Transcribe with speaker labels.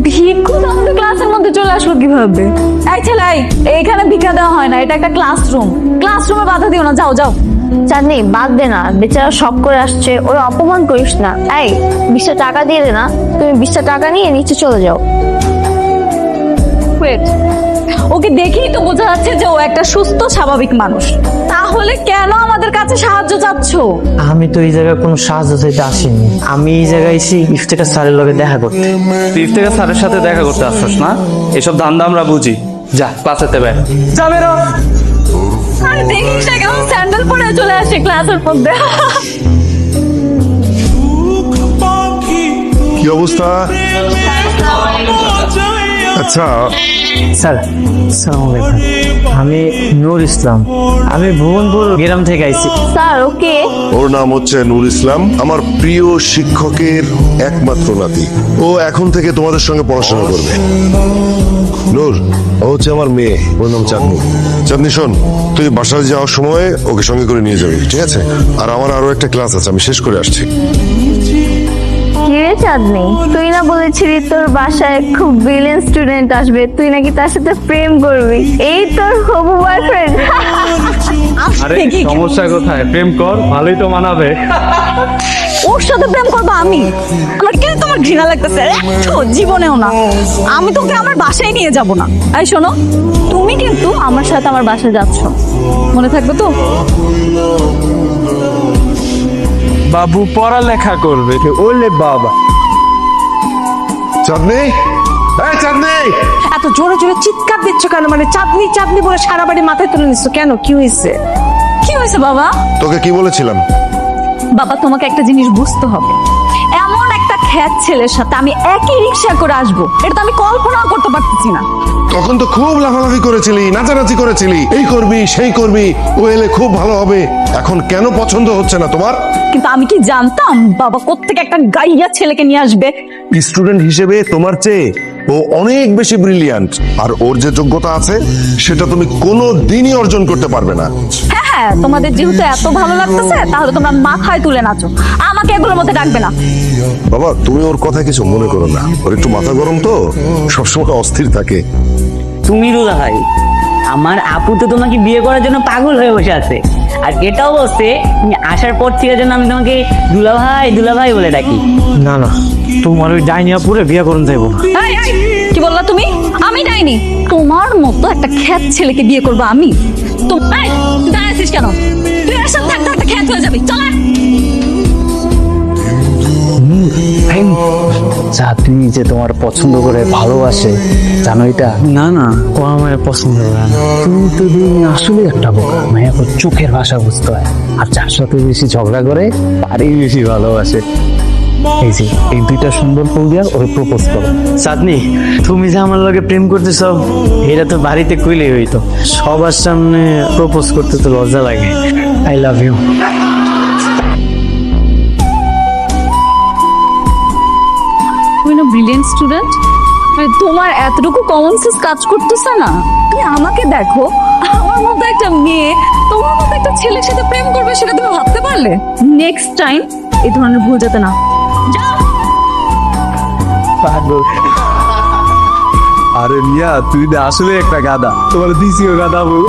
Speaker 1: ভিক্ষু তো আমাদের ক্লাসের মধ্যে চলে আসলো কিভাবে? এই ছেলে, এইখানে ভিক্ষা দেওয়া হয় না, এটা একটা ক্লাসরুম। ক্লাসরুমে বাধা দিও না, যাও যাও।
Speaker 2: চাঁদনি বাদ দে না, বেচারা শখ করে আসছে, ওর অপমান করিস না। এই 20টা টাকা দিয়ে দে না, তুমি 20টা টাকা নিয়ে নিচে চলে যাও।
Speaker 1: ওয়েট, ওকে দেখেই তো বোঝা যাচ্ছে যে ও একটা সুস্থ স্বাভাবিক মানুষ, তাহলে কেন আমাদের কাছে সাহায্য চাচ্ছ?
Speaker 3: আমি তো এই জায়গায় কোনো সাহায্য চাইতে আসিনি, আমি এই জায়গায় এসে ইফতেখার স্যারের লগে দেখা করতে।
Speaker 4: তুই ইফতেখার স্যারের সাথে দেখা করতে আসছস না? এসব ধান্দা আমরা বুঝি। যা ক্লাসেতে বের। যা বেরো।
Speaker 1: আরে দেখিস না কেমন স্যান্ডেল পরে চলে আসে ক্লাসের মধ্যে।
Speaker 5: কি অবস্থা? আচ্ছা,
Speaker 3: স্যার আসসালামু আলাইকুম, আমি নূর ইসলাম, আমি ভুবনপুর গ্রাম থেকে আইছি।
Speaker 2: Sir okay.
Speaker 5: ওর নাম হচ্ছে নূর ইসলাম, আমার প্রিয় শিক্ষকের একমাত্র নাতি। ও এখন থেকে তোমাদের সঙ্গে পড়াশোনা করবে। নূর, ও হচ্ছে আমার মেয়ে, ওর নাম চাঁদনি। চাঁদনি শোন, তুই বাসায় যাওয়ার সময় ওকে সঙ্গে করে নিয়ে যাবি, ঠিক আছে? আর আমার আরো একটা ক্লাস আছে, আমি শেষ করে আসছি।
Speaker 2: কিরে চাঁদনি, তুই না বলেছিলি তোর বাসায় খুব ব্রিলিয়েন্ট স্টুডেন্ট আসবে, তুই নাকি তার সাথে প্রেম করবি? এই তোর হবু বয়ফ্রেন্ড?
Speaker 4: আরে সমস্যা কোথায়? প্রেম কর, ভালোই তো মানাবে।
Speaker 1: ওর সাথে প্রেম করবো আমি? আমার কেন তোমার ঘৃণা লাগতেছে? একটু জীবনেও না। আমি তোকে আমার বাসায় নিয়ে যাব না। এই শোনো, তুমি কিন্তু আমার সাথে আমার বাসায় যাচ্ছ, মনে থাকবে তো?
Speaker 4: বাবু পড়ালেখা করবে। ওলে বাবা।
Speaker 5: চাঁদনি, এই চাঁদনি!
Speaker 6: এত জোরে জোরে চিৎকার দিচ্ছ কেন? মানে চাঁদনি চাঁদনি বলে সারা বাড়ি মাথায় তুলে নিচ্ছ কেন? কি হয়েছে?
Speaker 1: কি হয়েছে বাবা?
Speaker 5: তোকে কি বলেছিলাম?
Speaker 1: বাবা, তোমাকে একটা জিনিস বুঝতে হবে, এমন একটা খ্যাত ছেলের সাথে আমি একই রিক্সা করে আসবো, এটা তো আমি কল্পনাও করতে পারতেছি না।
Speaker 5: তখন তো খুব লাফালাফি করেছিলি, নাচানাচি করেছিলি, এই করবি সেই করবি, ও এলে খুব ভালো হবে। এখন কেন পছন্দ হচ্ছে না তোমার?
Speaker 1: কিন্তু আমি কি জানতাম বাবা কোত্থেকে একটা গাইয়া ছেলেকে নিয়ে আসবে?
Speaker 5: স্টুডেন্ট হিসেবে তোমার চেয়ে ও অনেক বেশি ব্রিলিয়ান্ট, আর ওর যে যোগ্যতা আছে সেটা তুমি কোনো দিনই অর্জন করতে পারবে না।
Speaker 1: হ্যাঁ হ্যাঁ, তোমাদের যেহেতু এত ভালো লাগতেছে তাহলে তোমরা মাথায় তুলে নাচো, আমাকে এগুলোর মধ্যে ডাকবে না।
Speaker 5: বাবা, তুমি ওর কথা কিছু মনে করো না, ওর একটু মাথা গরম তো, সবসময় অস্থির থাকে।
Speaker 7: তুমি রুদা ভাই, আমার আপু তো তোমাকে বিয়ে করার জন্য পাগল হয়ে বসে আছে। আর এটাও বলছে তুমি আসার পর থেকে যেন আমি তোমাকে দুলা ভাই বলে ডাকি।
Speaker 3: না না, তোমার ওই ডাইনিয়া পুরে বিয়ে করুন যাইবো না।
Speaker 1: এই, এই, কি বললা তুমি? আমি ডাইনি? তোমার মতো একটা খ্যাত ছেলেকে বিয়ে করবো আমি? এই, দাঁড়াইছিস কেন? তুই এর সাথে থাকতে থাকতে খ্যাত হয়ে যাবি, চল আয়।
Speaker 3: চাঁদনি যে তোমার পছন্দ করে ভালোবাসে, জানো এটা?
Speaker 7: না না,
Speaker 3: ও আমার পছন্দ করে না। তুমি তো আসলে একটা বোকা, মায়া চোখের ভাষা বুঝতে হয়, আর যার সাথে বেশি ঝগড়া করে তারই বেশি ভালোবাসে। এই যে এই দুইটা সুন্দর ফুল দিয়া ওরে প্রপোজ করো। চাঁদনি, তুমি যে আমার লগে প্রেম করতেছ এটা তো বাড়িতে কইলেই হইতো, সবার সামনে প্রপোজ করতে তো লজ্জা লাগে। I love you.
Speaker 1: তুমি না ব্রিলিয়েন্ট স্টুডেন্ট, মানে তোমার এতটুকু কমন সেন্স কাজ করতেছে না? তুমি আমাকে দেখো, আমার মতো একটা মেয়ে তোমার মতো একটা ছেলের সাথে প্রেম করবে, সেটা তুমি ভাবতে পারলে? নেক্সট টাইম এই ধরনের ভুল যাতে না। যাও।
Speaker 4: আরে মিয়া, তুই আসলে একটা গাদা, তোমার দিছিও গাদা বউ।